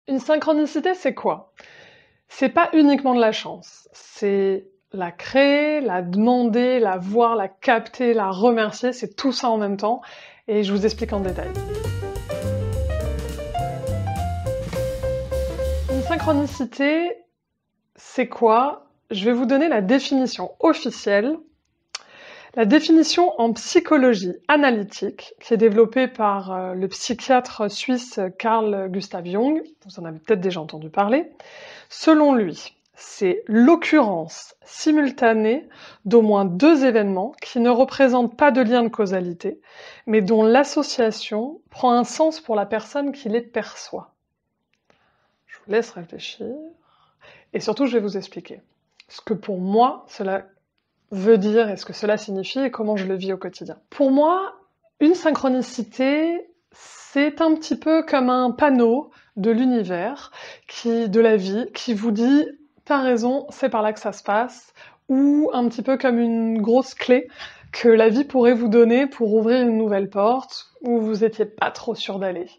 Une synchronicité, c'est quoi? C'est pas uniquement de la chance, c'est la créer, la demander, la voir, la capter, la remercier, c'est tout ça en même temps, et je vous explique en détail. Une synchronicité, c'est quoi? Je vais vous donner la définition officielle. La définition en psychologie analytique, qui est développée par le psychiatre suisse Carl Gustav Jung, vous en avez peut-être déjà entendu parler. Selon lui, c'est l'occurrence simultanée d'au moins deux événements qui ne représentent pas de lien de causalité, mais dont l'association prend un sens pour la personne qui les perçoit. Je vous laisse réfléchir, et surtout je vais vous expliquer ce que pour moi cela veut dire et ce que cela signifie et comment je le vis au quotidien. Pour moi, une synchronicité, c'est un petit peu comme un panneau de l'univers, de la vie, qui vous dit « t'as raison, c'est par là que ça se passe », ou un petit peu comme une grosse clé que la vie pourrait vous donner pour ouvrir une nouvelle porte où vous étiez pas trop sûr d'aller.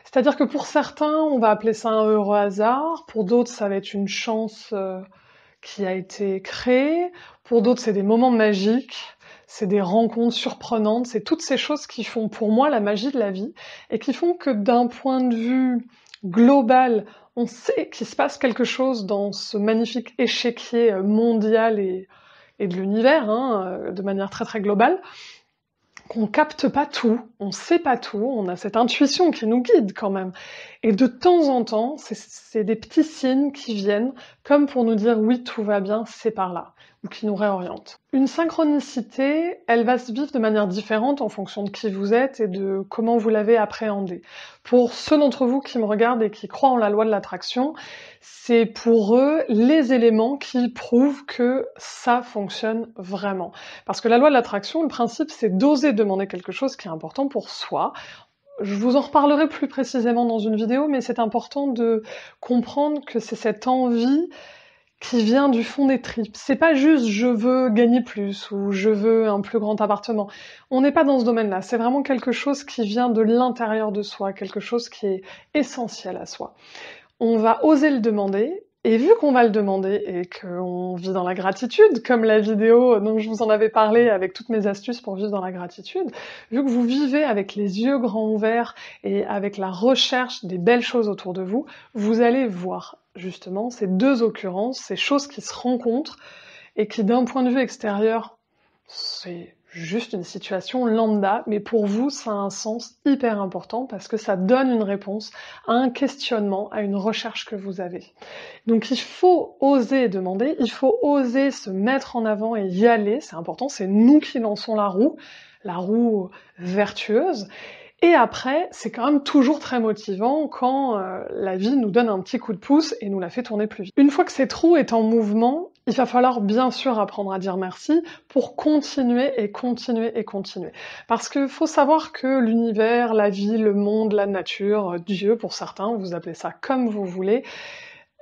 C'est-à-dire que pour certains, on va appeler ça un heureux hasard, pour d'autres, ça va être une chance qui a été créée, pour d'autres, c'est des moments magiques, c'est des rencontres surprenantes, c'est toutes ces choses qui font pour moi la magie de la vie et qui font que d'un point de vue global, on sait qu'il se passe quelque chose dans ce magnifique échiquier mondial et de l'univers, de manière très très globale, qu'on capte pas tout, on sait pas tout, on a cette intuition qui nous guide quand même. Et de temps en temps, c'est des petits signes qui viennent comme pour nous dire oui, tout va bien, c'est par là, ou qui nous réorientent. Une synchronicité, elle va se vivre de manière différente en fonction de qui vous êtes et de comment vous l'avez appréhendée. Pour ceux d'entre vous qui me regardent et qui croient en la loi de l'attraction, c'est pour eux les éléments qui prouvent que ça fonctionne vraiment. Parce que la loi de l'attraction, le principe, c'est d'oser demander quelque chose qui est important pour soi. Je vous en reparlerai plus précisément dans une vidéo, mais c'est important de comprendre que c'est cette envie qui vient du fond des tripes. C'est pas juste je veux gagner plus ou je veux un plus grand appartement. On n'est pas dans ce domaine-là. C'est vraiment quelque chose qui vient de l'intérieur de soi, quelque chose qui est essentiel à soi. On va oser le demander, et vu qu'on va le demander et qu'on vit dans la gratitude, comme la vidéo dont je vous en avais parlé avec toutes mes astuces pour vivre dans la gratitude, vu que vous vivez avec les yeux grands ouverts et avec la recherche des belles choses autour de vous, vous allez voir justement ces deux occurrences, ces choses qui se rencontrent et qui d'un point de vue extérieur, c'est juste une situation lambda, mais pour vous, ça a un sens hyper important parce que ça donne une réponse à un questionnement, à une recherche que vous avez. Donc il faut oser demander, il faut oser se mettre en avant et y aller, c'est important, c'est nous qui lançons la roue vertueuse. Et après, c'est quand même toujours très motivant quand la vie nous donne un petit coup de pouce et nous la fait tourner plus vite. Une fois que cette roue est en mouvement, il va falloir bien sûr apprendre à dire merci pour continuer et continuer et continuer. Parce qu'il faut savoir que l'univers, la vie, le monde, la nature, Dieu pour certains, vous appelez ça comme vous voulez,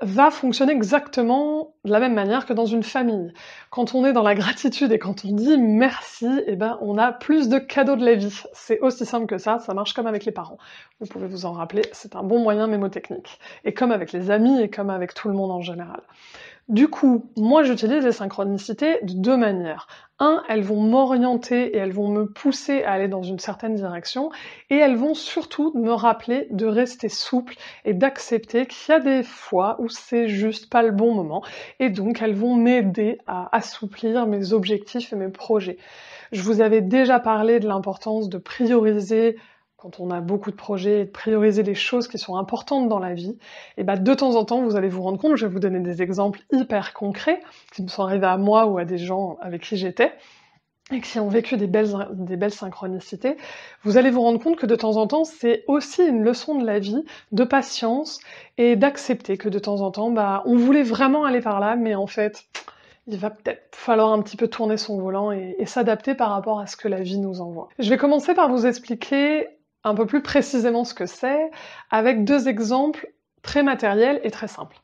va fonctionner exactement de la même manière que dans une famille. Quand on est dans la gratitude et quand on dit merci, eh ben on a plus de cadeaux de la vie. C'est aussi simple que ça marche comme avec les parents. Vous pouvez vous en rappeler, c'est un bon moyen mémotechnique. Et comme avec les amis et comme avec tout le monde en général. Du coup, moi j'utilise les synchronicités de deux manières. Un, elles vont m'orienter et elles vont me pousser à aller dans une certaine direction, et elles vont surtout me rappeler de rester souple et d'accepter qu'il y a des fois où c'est juste pas le bon moment, et donc elles vont m'aider à assouplir mes objectifs et mes projets. Je vous avais déjà parlé de l'importance de prioriser quand on a beaucoup de projets, et de prioriser les choses qui sont importantes dans la vie, et bah de temps en temps, vous allez vous rendre compte, je vais vous donner des exemples hyper concrets, qui me sont arrivés à moi ou à des gens avec qui j'étais, et qui ont vécu des belles synchronicités, vous allez vous rendre compte que de temps en temps, c'est aussi une leçon de la vie, de patience, et d'accepter que de temps en temps, bah, on voulait vraiment aller par là, mais en fait, il va peut-être falloir un petit peu tourner son volant et s'adapter par rapport à ce que la vie nous envoie. Je vais commencer par vous expliquer un peu plus précisément ce que c'est, avec deux exemples très matériels et très simples.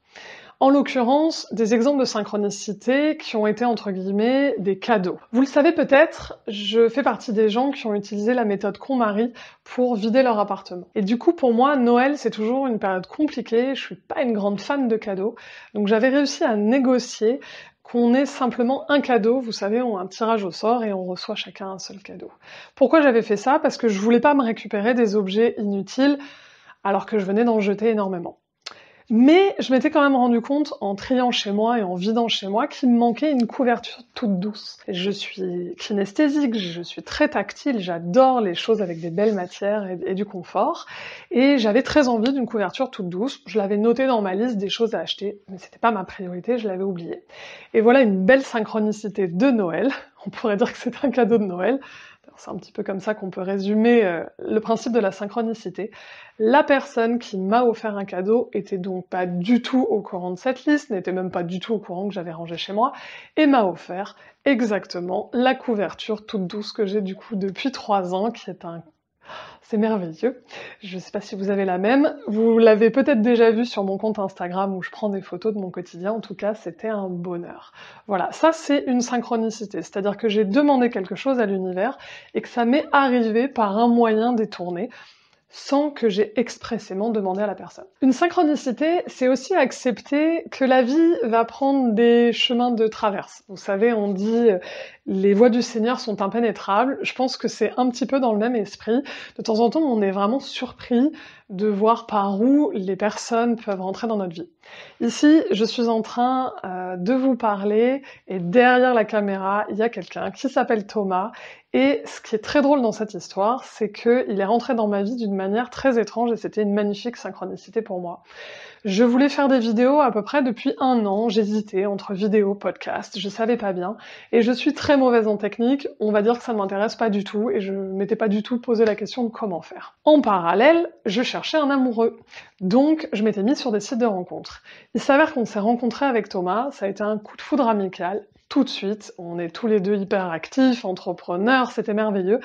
En l'occurrence, des exemples de synchronicité qui ont été entre guillemets des cadeaux. Vous le savez peut-être, je fais partie des gens qui ont utilisé la méthode KonMari pour vider leur appartement. Et du coup, pour moi, Noël, c'est toujours une période compliquée, je suis pas une grande fan de cadeaux, donc j'avais réussi à négocier qu'on ait simplement un cadeau, vous savez, on a un tirage au sort et on reçoit chacun un seul cadeau. Pourquoi j'avais fait ça? Parce que je voulais pas me récupérer des objets inutiles alors que je venais d'en jeter énormément. Mais je m'étais quand même rendu compte, en triant chez moi et en vidant chez moi, qu'il me manquait une couverture toute douce. Je suis kinesthésique, je suis très tactile, j'adore les choses avec des belles matières et du confort. Et j'avais très envie d'une couverture toute douce. Je l'avais noté dans ma liste des choses à acheter, mais c'était pas ma priorité, je l'avais oublié. Et voilà une belle synchronicité de Noël. On pourrait dire que c'est un cadeau de Noël. C'est un petit peu comme ça qu'on peut résumer le principe de la synchronicité. La personne qui m'a offert un cadeau était donc pas du tout au courant de cette liste, n'était même pas du tout au courant que j'avais rangé chez moi, et m'a offert exactement la couverture toute douce que j'ai du coup depuis 3 ans, qui est un... C'est merveilleux. Je sais pas si vous avez la même. Vous l'avez peut-être déjà vu sur mon compte Instagram où je prends des photos de mon quotidien. En tout cas, c'était un bonheur. Voilà, ça c'est une synchronicité. C'est-à-dire que j'ai demandé quelque chose à l'univers et que ça m'est arrivé par un moyen détourné, sans que j'ai expressément demandé à la personne. Une synchronicité, c'est aussi accepter que la vie va prendre des chemins de traverse. Vous savez, on dit les voies du Seigneur sont impénétrables. Je pense que c'est un petit peu dans le même esprit. De temps en temps, on est vraiment surpris de voir par où les personnes peuvent rentrer dans notre vie. Ici, je suis en train de vous parler et derrière la caméra, il y a quelqu'un qui s'appelle Thomas. Et ce qui est très drôle dans cette histoire, c'est qu'il est rentré dans ma vie d'une manière très étrange et c'était une magnifique synchronicité pour moi. Je voulais faire des vidéos à peu près depuis 1 an, j'hésitais entre vidéo, podcast, je savais pas bien, et je suis très mauvaise en technique, on va dire que ça ne m'intéresse pas du tout, et je m'étais pas du tout posé la question de comment faire. En parallèle, je cherchais un amoureux, donc je m'étais mise sur des sites de rencontres. Il s'avère qu'on s'est rencontrés avec Thomas, ça a été un coup de foudre amical, tout de suite, on est tous les deux hyper actifs, entrepreneurs, c'était merveilleux,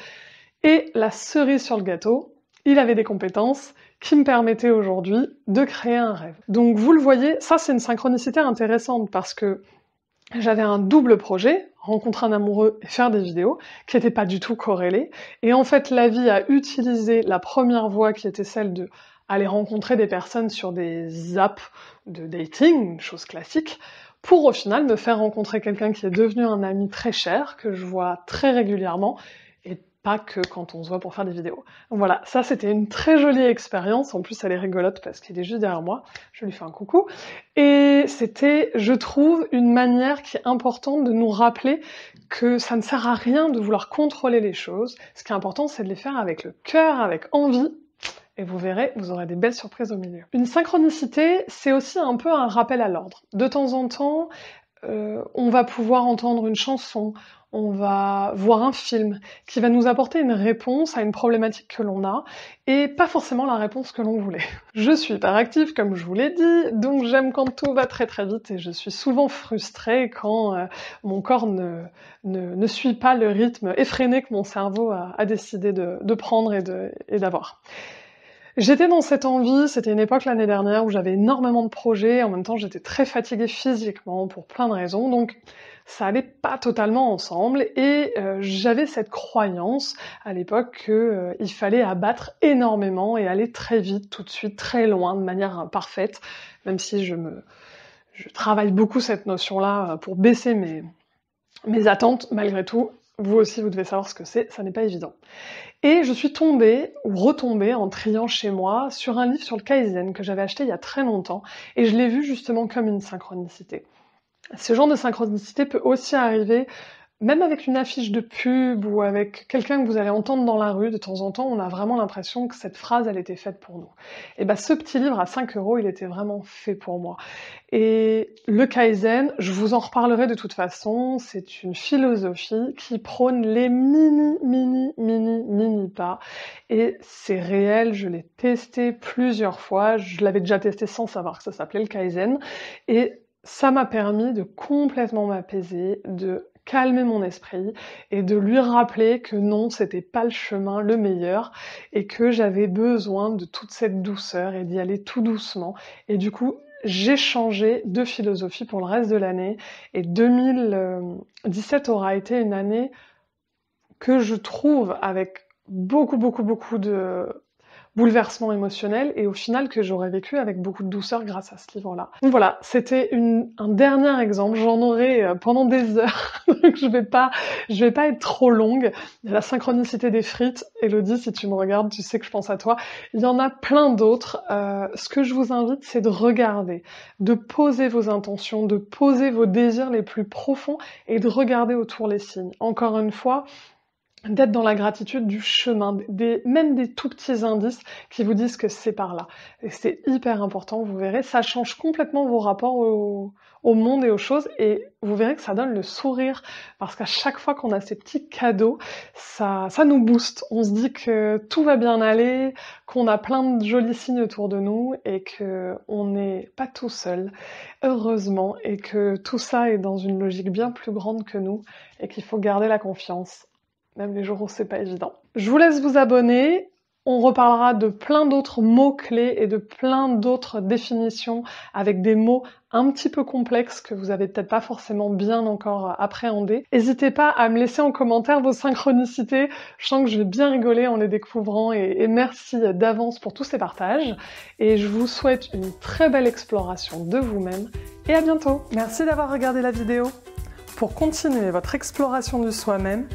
et la cerise sur le gâteau, il avait des compétences qui me permettaient aujourd'hui de créer un rêve. Donc vous le voyez, ça c'est une synchronicité intéressante parce que j'avais un double projet, rencontrer un amoureux et faire des vidéos, qui n'étaient pas du tout corrélés. Et en fait, la vie a utilisé la première voie qui était celle de aller rencontrer des personnes sur des apps de dating, une chose classique, pour au final me faire rencontrer quelqu'un qui est devenu un ami très cher, que je vois très régulièrement, et pas que quand on se voit pour faire des vidéos. Donc voilà, ça c'était une très jolie expérience, en plus elle est rigolote parce qu'il est juste derrière moi, je lui fais un coucou, et c'était, je trouve, une manière qui est importante de nous rappeler que ça ne sert à rien de vouloir contrôler les choses, ce qui est important c'est de les faire avec le cœur, avec envie, et vous verrez, vous aurez des belles surprises au milieu. Une synchronicité, c'est aussi un peu un rappel à l'ordre. De temps en temps, on va pouvoir entendre une chanson, on va voir un film qui va nous apporter une réponse à une problématique que l'on a, et pas forcément la réponse que l'on voulait. Je suis hyperactive, comme je vous l'ai dit, donc j'aime quand tout va très très vite, et je suis souvent frustrée quand mon corps ne suit pas le rythme effréné que mon cerveau a décidé de prendre et d'avoir. J'étais dans cette envie, c'était une époque l'année dernière où j'avais énormément de projets, en même temps j'étais très fatiguée physiquement pour plein de raisons, donc ça allait pas totalement ensemble, et j'avais cette croyance à l'époque qu'il fallait abattre énormément et aller très vite, tout de suite, très loin, de manière parfaite, même si je travaille beaucoup cette notion-là pour baisser mes attentes, malgré tout. Vous aussi, vous devez savoir ce que c'est, ça n'est pas évident. Et je suis tombée, ou retombée, en triant chez moi, sur un livre sur le Kaizen que j'avais acheté il y a très longtemps, et je l'ai vu justement comme une synchronicité. Ce genre de synchronicité peut aussi arriver même avec une affiche de pub ou avec quelqu'un que vous allez entendre dans la rue, de temps en temps, on a vraiment l'impression que cette phrase, elle était faite pour nous. Et ben, ce petit livre à 5 €, il était vraiment fait pour moi. Et le Kaizen, je vous en reparlerai de toute façon, c'est une philosophie qui prône les mini pas. Et c'est réel, je l'ai testé plusieurs fois, je l'avais déjà testé sans savoir que ça s'appelait le Kaizen. Et ça m'a permis de complètement m'apaiser, de calmer mon esprit et de lui rappeler que non, c'était pas le chemin le meilleur et que j'avais besoin de toute cette douceur et d'y aller tout doucement. Et du coup, j'ai changé de philosophie pour le reste de l'année et 2017 aura été une année que je trouve avec beaucoup de bouleversements émotionnels et au final que j'aurais vécu avec beaucoup de douceur grâce à ce livre-là. Donc voilà, c'était un dernier exemple, j'en aurai pendant des heures, donc je vais pas être trop longue. La synchronicité des frites, Elodie, si tu me regardes, tu sais que je pense à toi. Il y en a plein d'autres. Ce que je vous invite, c'est de regarder, de poser vos intentions, de poser vos désirs les plus profonds et de regarder autour les signes. Encore une fois, d'être dans la gratitude du chemin, même des tout petits indices qui vous disent que c'est par là. Et c'est hyper important, vous verrez, ça change complètement vos rapports au monde et aux choses, et vous verrez que ça donne le sourire, parce qu'à chaque fois qu'on a ces petits cadeaux, ça nous booste. On se dit que tout va bien aller, qu'on a plein de jolis signes autour de nous, et qu'on n'est pas tout seul, heureusement, et que tout ça est dans une logique bien plus grande que nous, et qu'il faut garder la confiance. Même les jours où c'est pas évident. Je vous laisse vous abonner. On reparlera de plein d'autres mots-clés et de plein d'autres définitions avec des mots un petit peu complexes que vous avez peut-être pas forcément bien encore appréhendés. N'hésitez pas à me laisser en commentaire vos synchronicités. Je sens que je vais bien rigoler en les découvrant et merci d'avance pour tous ces partages. Et je vous souhaite une très belle exploration de vous-même et à bientôt. Merci d'avoir regardé la vidéo. Pour continuer votre exploration de soi-même,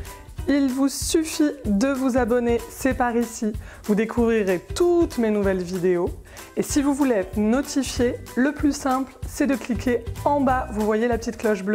il vous suffit de vous abonner, c'est par ici. Vous découvrirez toutes mes nouvelles vidéos. Et si vous voulez être notifié, le plus simple, c'est de cliquer en bas. Vous voyez la petite cloche bleue.